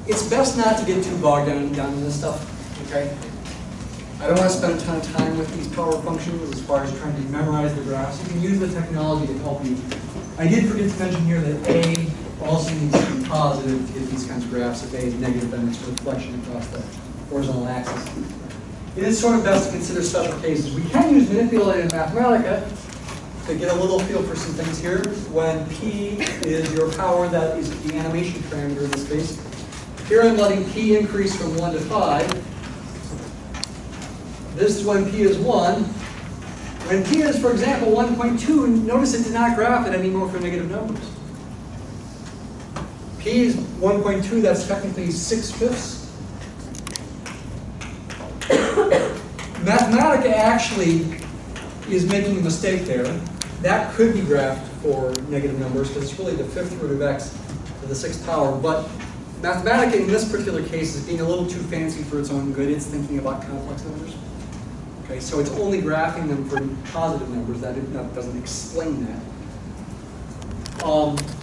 it's best not to get too bogged down in this stuff, okay? I don't want to spend a ton of time with these power functions as far as trying to memorize the graphs. You can use the technology to help you. I did forget to mention here that A also needs to be positive to get these kinds of graphs. If A is negative, then it's reflection across the horizontal axis. It is sort of best to consider special cases. We can use manipulated Mathematica to get a little feel for some things here. When P is your power, that is the animation parameter in this case. Here I'm letting P increase from 1 to 5. This is when P is 1. When P is, for example, 1.2, notice it did not graph it anymore for negative numbers. P is 1.2, that's technically 6/5. Mathematica actually is making a mistake there. That could be graphed for negative numbers because it's really the 5th root of x to the 6th power. But Mathematica in this particular case is being a little too fancy for its own good. It's thinking about complex numbers. Okay, so it's only graphing them for positive numbers. That doesn't explain that.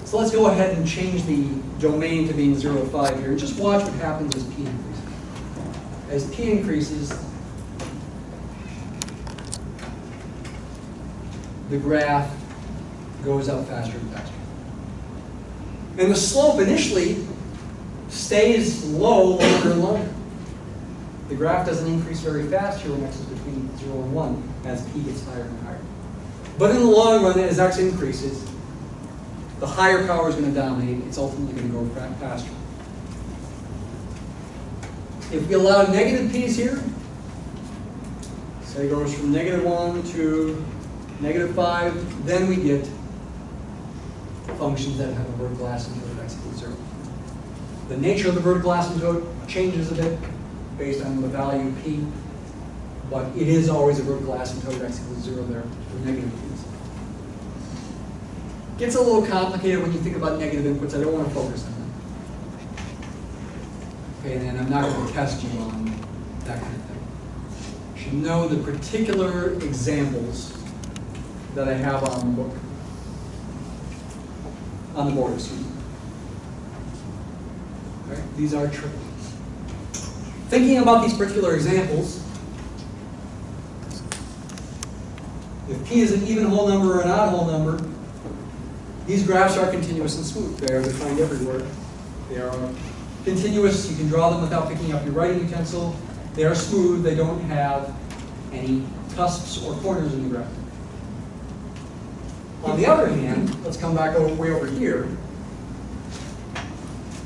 So let's go ahead and change the domain to being 0 to 5 here. And just watch what happens as P increases. As P increases, the graph goes up faster and faster. And the slope initially stays low longer and longer. The graph doesn't increase very fast here when x is between 0 and 1 as P gets higher and higher. But in the long run, as x increases, the higher power is going to dominate. It's ultimately going to go faster. If we allow negative p's here, say it goes from -1 to -5, then we get functions that have a vertical asymptote of x equals 0. The nature of the vertical asymptote changes a bit based on the value p, but it is always a vertical asymptote of x equals 0 there for negative p's. Gets a little complicated when you think about negative inputs. I don't want to focus on that. Okay, and I'm not going to test you on that kind of thing. You should know the particular examples that I have on the book, on the board, excuse me. All right, these are tricky. Thinking about these particular examples, if P is an even whole number or an odd whole number, these graphs are continuous and smooth. They are defined everywhere. They are continuous. You can draw them without picking up your writing utensil. They are smooth. They don't have any cusps or corners in the graph. On the other hand, let's come back way over here.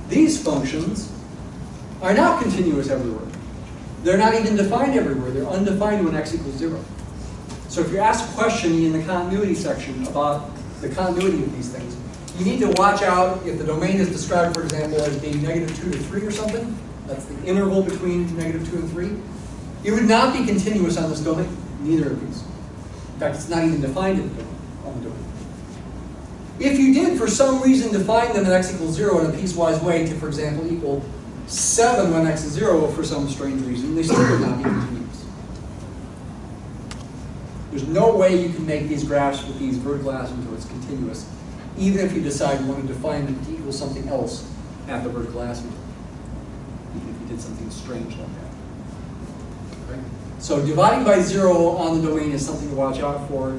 These functions are not continuous everywhere. They're not even defined everywhere. They're undefined when x equals 0. So if you're asked a question in the continuity section about the continuity of these things, you need to watch out if the domain is described, for example, as being -2 to 3 or something. That's the interval between -2 and 3. It would not be continuous on this domain, neither of these. In fact, it's not even defined on the domain. If you did, for some reason, define them at x equals 0 in a piecewise way to, for example, equal 7 when x is 0 for some strange reason, they still would not be continuous. There's no way you can make these graphs with these vertical asymptotes continuous, even if you decide you want to define them to equal something else at the vertical asymptote, even if you did something strange like that. Okay? So dividing by 0 on the domain is something to watch out for.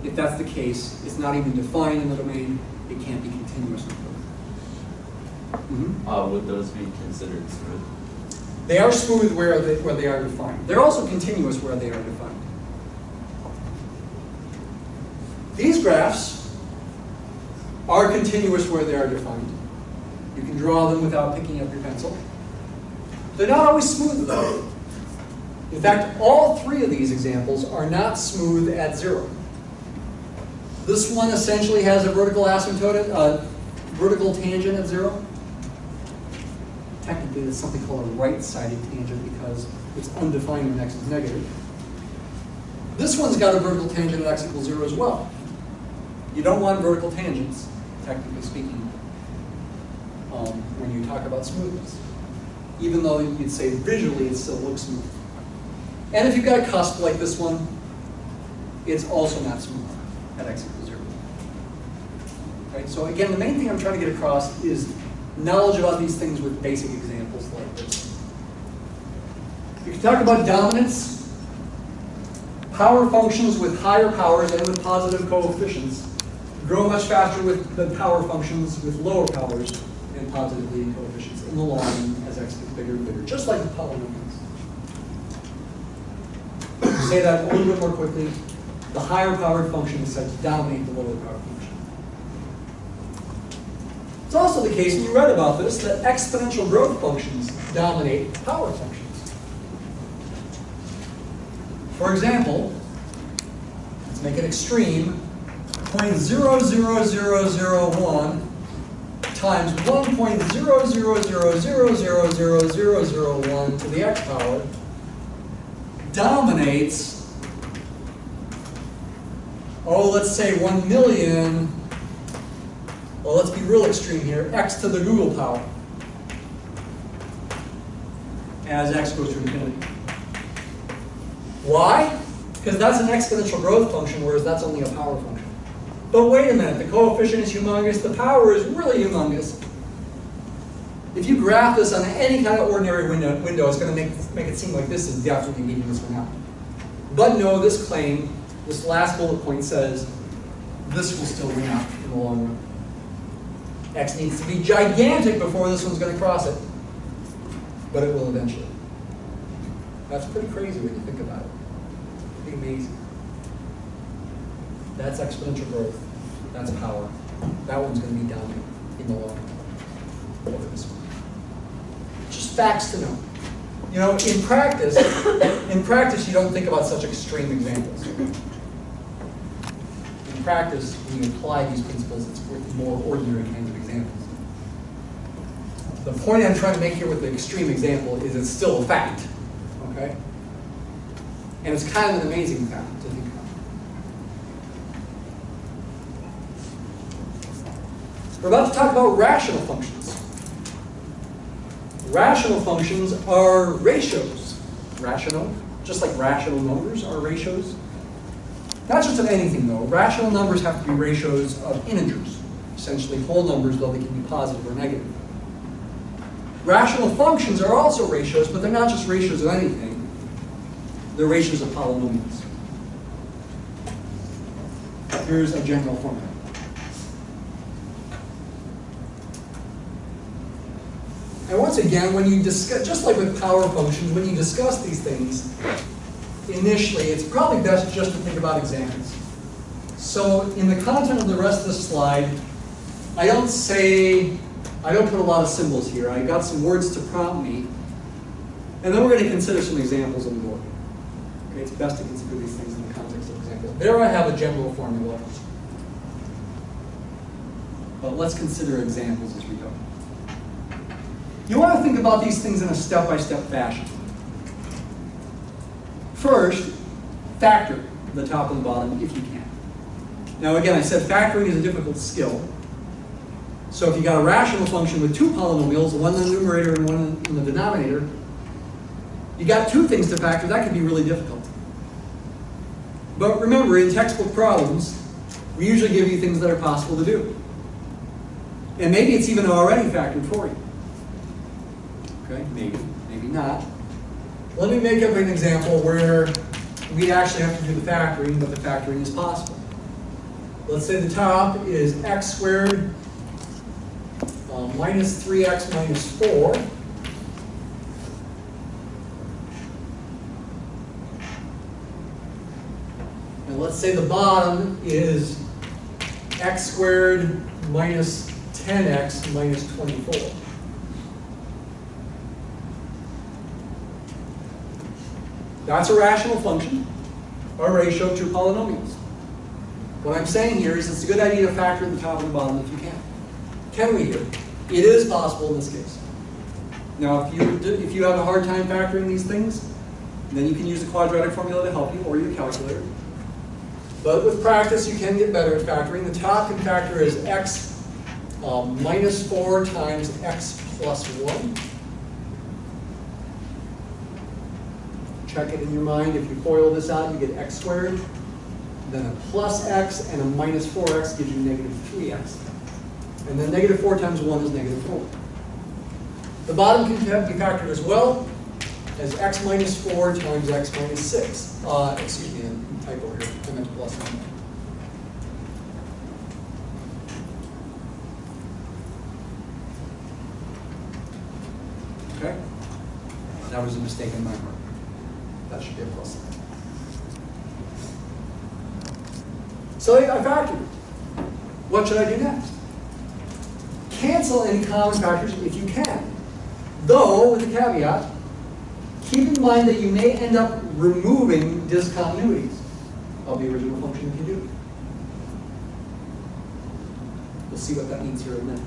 If that's the case, it's not even defined in the domain, it can't be continuous with them. Would those be considered smooth? They are smooth where they are defined. They're also continuous where they are defined. These graphs are continuous where they are defined. You can draw them without picking up your pencil. They're not always smooth though. In fact, all three of these examples are not smooth at 0. This one essentially has a vertical asymptote, vertical tangent at 0. Technically, it's something called a right-sided tangent because it's undefined when x is negative. This one's got a vertical tangent at x equals 0 as well. You don't want vertical tangents, technically speaking, when you talk about smoothness. Even though you'd say visually it still looks smooth. And if you've got a cusp like this one, it's also not smooth at x equals 0. Right? So again, the main thing I'm trying to get across is knowledge about these things with basic examples like this. You can talk about dominance. Power functions with higher powers and with positive coefficients grow much faster than power functions with lower powers and positive leading coefficients in the long run as x gets bigger and bigger, just like the polynomials. Say that a little bit more quickly. The higher powered function is said to dominate the lower powered function. It's also the case, and you read about this, that exponential growth functions dominate power functions. For example, let's make it extreme, 0.00001 times 1.000000001 to the x power dominates, let's say 1 million, well, let's be real extreme here, x to the Google power as x goes to infinity. Why? Because that's an exponential growth function, whereas that's only a power function. But wait a minute, the coefficient is humongous, the power is really humongous. If you graph this on any kind of ordinary window it's going to make it seem like this is definitely meeting this one out. But no, this claim, this last bullet point says this will still win out in the long run. X needs to be gigantic before this one's going to cross it. But it will eventually. That's pretty crazy when you think about it. Pretty amazing. That's exponential growth. That's power. That one's going to be dominant in the long run over this one. Just facts to know. You know, in practice you don't think about such extreme examples. In practice, when you apply these principles, it's with more ordinary kinds of examples. The point I'm trying to make here with the extreme example is it's still a fact. Okay? And it's kind of an amazing fact to think about. We're about to talk about rational functions. Rational functions are ratios. Rational, just like rational numbers are ratios. Not just of anything, though. Rational numbers have to be ratios of integers, essentially whole numbers, though they can be positive or negative. Rational functions are also ratios, but they're not just ratios of anything. They're ratios of polynomials. Here's a general formula. And once again, when you discuss, just like with power functions, when you discuss these things, initially, it's probably best just to think about examples. So in the content of the rest of the slide, I don't put a lot of symbols here. I got some words to prompt me. And then we're going to consider some examples on the board. Okay, it's best to consider these things in the context of examples. There I have a general formula. But let's consider examples as we go. You want to think about these things in a step-by-step fashion. First, factor the top and the bottom if you can. Now again, I said factoring is a difficult skill. So if you got a rational function with two polynomials, one in the numerator and one in the denominator, you got two things to factor, that can be really difficult. But remember, in textbook problems, we usually give you things that are possible to do. And maybe it's even already factored for you. Okay, maybe not. Let me make up an example where we actually have to do the factoring, but the factoring is possible. Let's say the top is x squared minus 3x minus 4. And let's say the bottom is x squared minus 10x minus 24. That's a rational function, a ratio of two polynomials. What I'm saying here is it's a good idea to factor the top and the bottom if you can. Can we here? It is possible in this case. Now, if you have a hard time factoring these things, then you can use the quadratic formula to help you, or your calculator. But with practice, you can get better at factoring. The top can factor as x minus 4 times x plus 1. Check it in your mind. If you FOIL this out, you get x squared. Then a plus x and a minus 4x gives you negative 3x. And then negative 4 times 1 is negative 4. The bottom can be factored as well as x minus 4 times x minus 6. Excuse me, a typo here. I meant plus 1. Okay? That was a mistake on my part. That should be a plus. So I factored it. What should I do next? Cancel any common factors if you can. Though, with a caveat, keep in mind that you may end up removing discontinuities of the original function if you do. We'll see what that means here in a minute.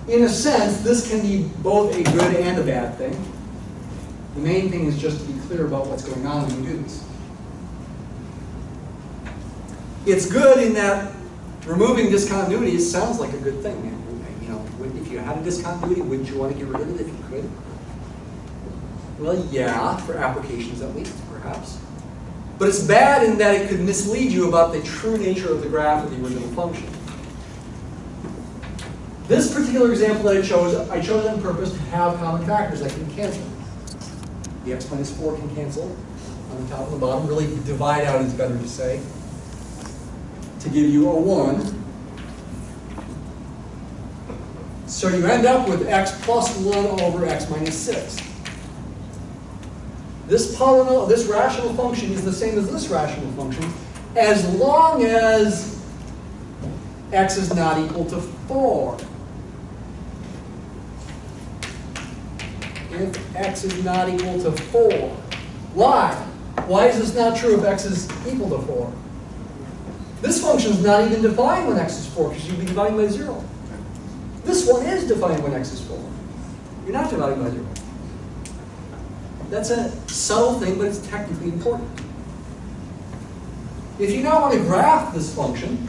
In a sense, this can be both a good and a bad thing. The main thing is just to be clear about what's going on when you do this. It's good in that removing discontinuities sounds like a good thing. You know, if you had a discontinuity, wouldn't you want to get rid of it if you could? Well, yeah, for applications at least, perhaps. But it's bad in that it could mislead you about the true nature of the graph of the original function. This particular example that I chose on purpose to have common factors I can cancel. The x minus 4 can cancel on the top and the bottom. Really, divide out is better to say. To give you a 1. So you end up with x plus 1 over x minus 6. This rational function is the same as this rational function as long as x is not equal to 4. If x is not equal to 4. Why? Why is this not true if x is equal to 4? This function is not even defined when x is 4 because you'd be dividing by 0. This one is defined when x is 4. You're not dividing by 0. That's a subtle thing, but it's technically important. If you now want to graph this function,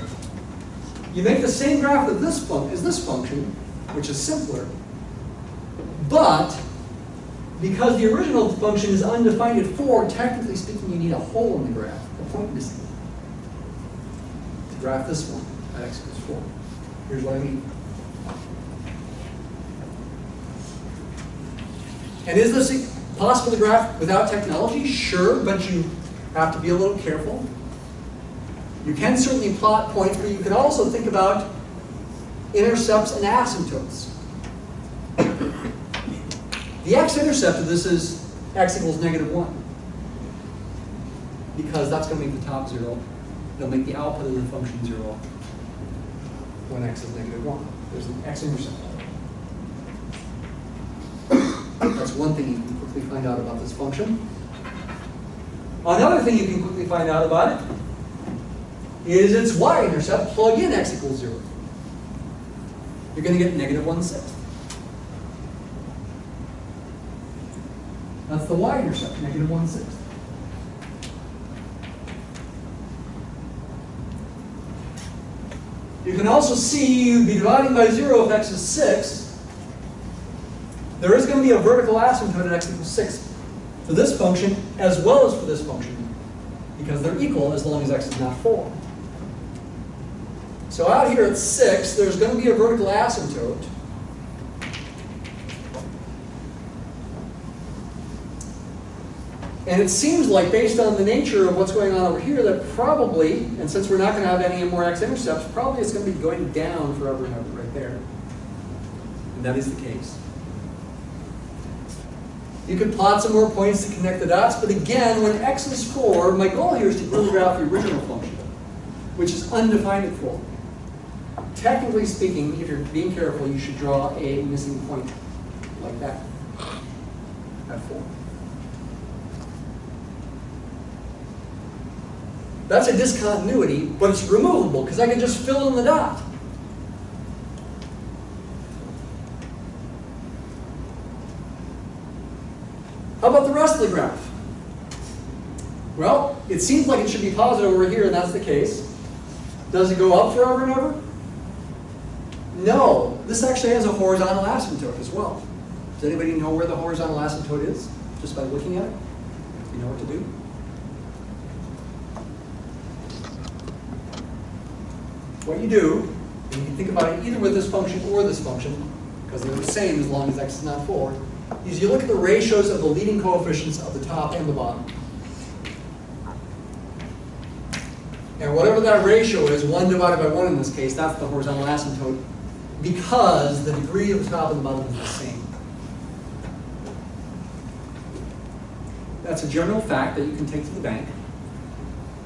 you make the same graph as this function, which is simpler, but because the original function is undefined at 4, technically speaking, you need a hole in the graph, a point missing. To graph this one at x equals 4. Here's what I mean. And is this possible to graph without technology? Sure, but you have to be a little careful. You can certainly plot points, but you can also think about intercepts and asymptotes. The x-intercept of this is x equals -1. Because that's going to make the top 0. It'll make the output of the function 0 when x is -1. There's an x-intercept. That's one thing you can quickly find out about this function. Another thing you can quickly find out about it is its y-intercept. Plug in x equals 0. You're going to get -1/6. That's the y-intercept, -1/6. You can also see you'd be dividing by 0 if x is 6. There is going to be a vertical asymptote at x equals 6 for this function as well as for this function, because they're equal as long as x is not 4. So out here at 6, there's going to be a vertical asymptote. And it seems like, based on the nature of what's going on over here, that probably, and since we're not going to have any more x-intercepts, probably it's going to be going down forever and ever right there. And that is the case. You could plot some more points to connect the dots, but again, when x is 4, my goal here is to really graph the original function, which is undefined at 4. Technically speaking, if you're being careful, you should draw a missing point like that at 4. That's a discontinuity, but it's removable because I can just fill in the dot. How about the rest of the graph? Well, it seems like it should be positive over here, and that's the case. Does it go up forever and ever? No. This actually has a horizontal asymptote as well. Does anybody know where the horizontal asymptote is? Just by looking at it? You know what to do? What you do, and you can think about it either with this function or this function, because they're the same as long as x is not 4, is you look at the ratios of the leading coefficients of the top and the bottom. And whatever that ratio is, 1 divided by 1 in this case, that's the horizontal asymptote, because the degree of the top and the bottom is the same. That's a general fact that you can take to the bank.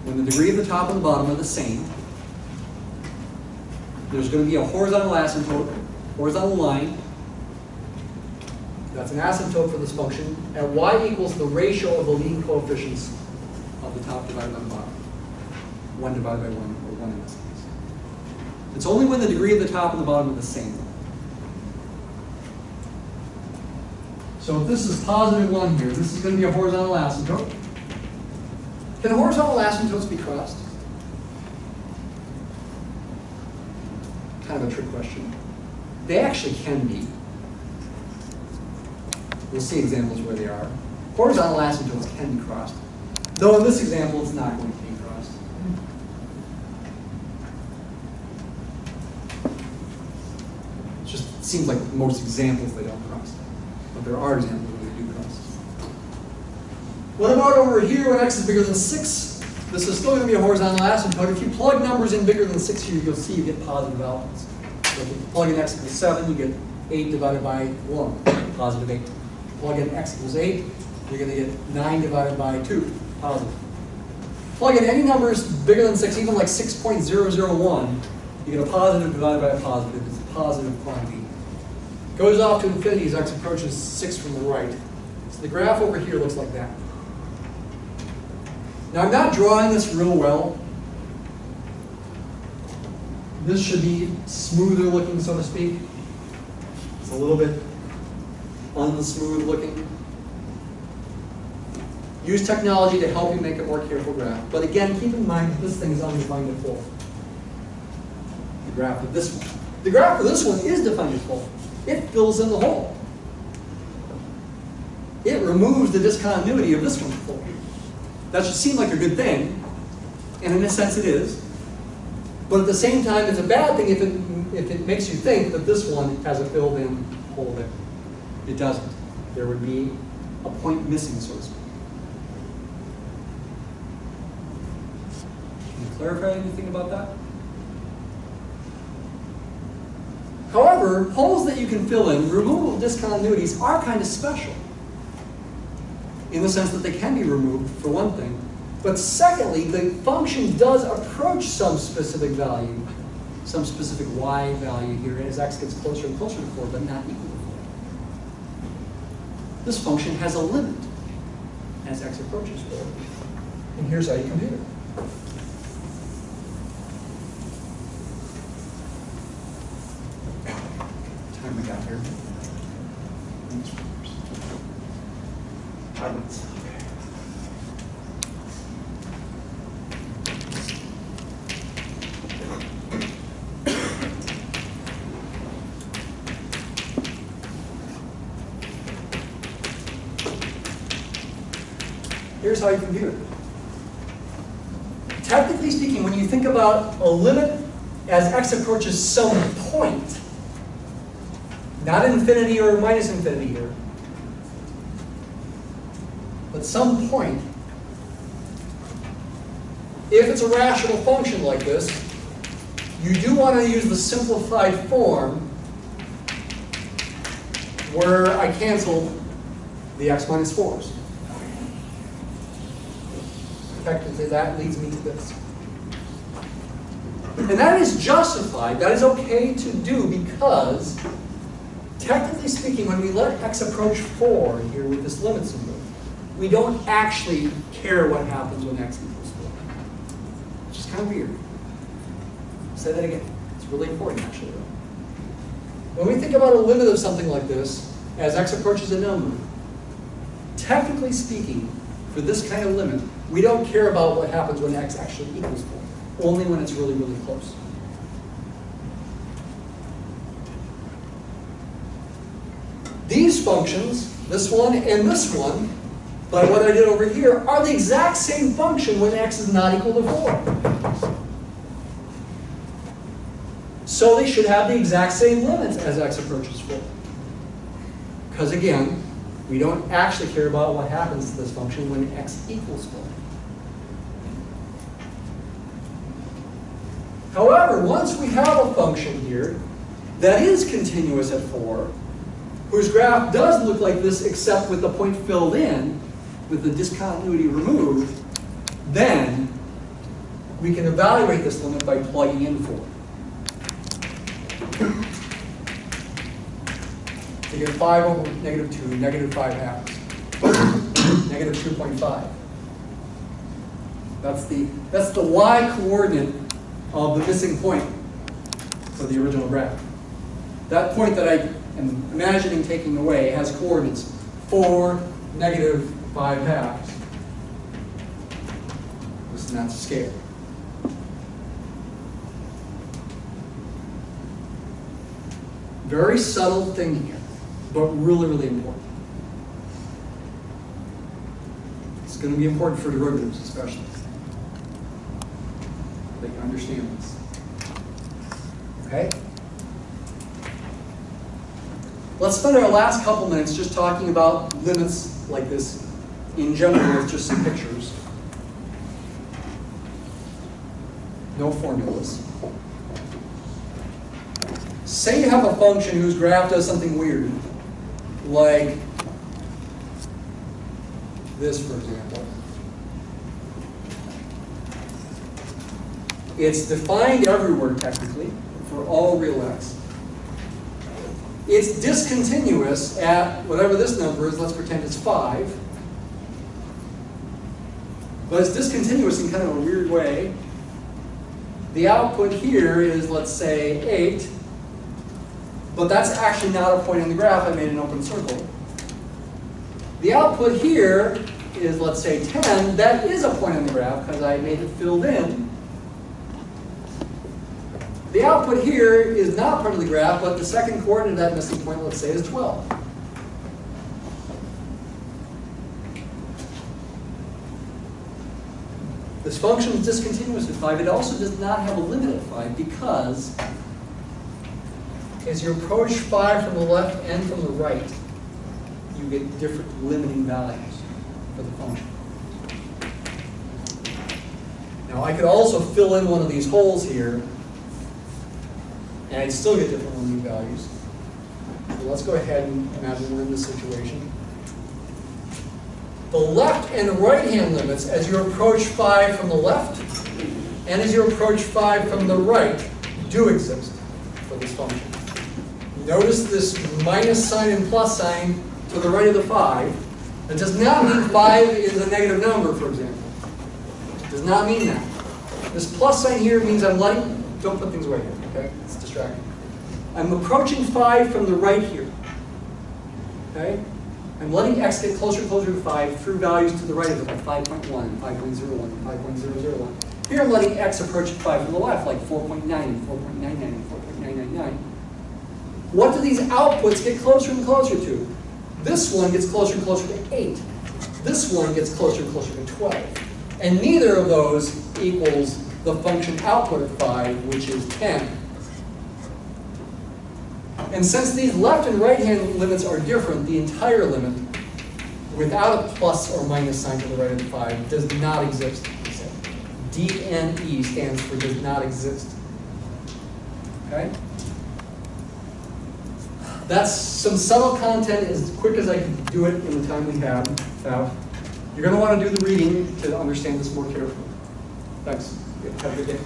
When the degree of the top and the bottom are the same, there's going to be a horizontal asymptote, horizontal line. That's an asymptote for this function at y equals the ratio of the leading coefficients of the top divided by the bottom. 1 divided by 1, or 1 in this case. It's only when the degree of the top and the bottom are the same. So if this is positive 1 here, this is going to be a horizontal asymptote. Can horizontal asymptotes be crossed? Kind of a trick question. They actually can be. We'll see examples where they are. Horizontal asymptotes can be crossed. Though in this example, it's not going to be crossed. It just seems like most examples they don't cross. But there are examples where they do cross. What about over here when x is bigger than 6? This is still going to be a horizontal asymptote. If you plug numbers in bigger than 6 here, you'll see you get positive outputs. So if you plug in x equals 7, you get 8 divided by 1, positive 8. Plug in x equals 8, you're going to get 9 divided by 2, positive. Plug in any numbers bigger than 6, even like 6.001, you get a positive divided by a positive. It's a positive quantity. Goes off to infinity as x approaches 6 from the right. So the graph over here looks like that. Now I'm not drawing this real well. This should be smoother looking, so to speak. It's a little bit unsmooth looking. Use technology to help you make a more careful graph. But again, keep in mind that this thing is undefined at full. The graph of this one. The graph of this one is defined at full. It fills in the hole. It removes the discontinuity of this one at full. That should seem like a good thing, and in a sense it is. But at the same time, it's a bad thing if it makes you think that this one has a filled-in hole there. It doesn't. There would be a point missing, so to speak. Can you clarify anything about that? However, holes that you can fill in, removal of discontinuities, are kind of special. In the sense that they can be removed, for one thing. But secondly, the function does approach some specific value, some specific y value here as x gets closer and closer to 4, but not equal to 4. This function has a limit as x approaches 4. And here's how you compute it. Time we got here. 5 minutes. Here's how you compute it. Technically speaking, when you think about a limit as x approaches some point, not infinity or minus infinity here, but some point, if it's a rational function like this, you do want to use the simplified form where I cancel the x minus 4s. Effectively, that leads me to this. And that is justified, that is okay to do because, technically speaking, when we let x approach 4 here with this limit symbol, we don't actually care what happens when x equals 4. Which is kind of weird. I'll say that again. It's really important, actually. When we think about a limit of something like this, as x approaches a number, technically speaking, for this kind of limit, we don't care about what happens when x actually equals 4, only when it's really, really close. These functions, this one and this one, by what I did over here, are the exact same function when x is not equal to 4. So they should have the exact same limits as x approaches 4. Because again, we don't actually care about what happens to this function when x equals 4. However, once we have a function here that is continuous at 4, whose graph does look like this except with the point filled in, with the discontinuity removed, then we can evaluate this limit by plugging in 4. To get 5 over negative 2, negative 5 halves, negative 2.5. That's the y coordinate of the missing point for the original graph. That point that I am imagining taking away has coordinates 4, negative 5 halves. This is not scale. Very subtle thing here, but really, really important. It's going to be important for derivatives especially. That you understand this. Okay? Let's spend our last couple minutes just talking about limits like this in general with just some pictures. No formulas. Say you have a function whose graph does something weird, like this, for example. It's defined everywhere, technically, for all real x. It's discontinuous at whatever this number is. Let's pretend it's 5. But it's discontinuous in kind of a weird way. The output here is, let's say, 8. But that's actually not a point in the graph. I made an open circle. The output here is, let's say, 10. That is a point in the graph because I made it filled in. The output here is not part of the graph, but the second coordinate of that missing point, let's say, is 12. This function is discontinuous at 5. It also does not have a limit at 5 because as you approach 5 from the left and from the right, you get different limiting values for the function. Now, I could also fill in one of these holes here, and I'd still get different limiting values. So let's go ahead and imagine we're in this situation. The left and right hand limits as you approach 5 from the left and as you approach 5 from the right do exist for this function. Notice this minus sign and plus sign to the right of the 5. That does not mean 5 is a negative number, for example. It does not mean that. This plus sign here means I'm letting, don't put things away here, okay? It's distracting. I'm approaching 5 from the right here, okay? I'm letting x get closer and closer to 5 through values to the right of it, like 5.1, 5.01, 5.001. Here I'm letting x approach 5 from the left, like 4.9 and 4.99 and 4.999. What do these outputs get closer and closer to? This one gets closer and closer to 8. This one gets closer and closer to 12. And neither of those equals the function output of 5, which is 10. And since these left and right hand limits are different, the entire limit, without a plus or minus sign to the right of the 5, does not exist. DNE stands for does not exist. Okay? That's some subtle content as quick as I can do it in the time we have. You're going to want to do the reading to understand this more carefully. Thanks. Have a good day.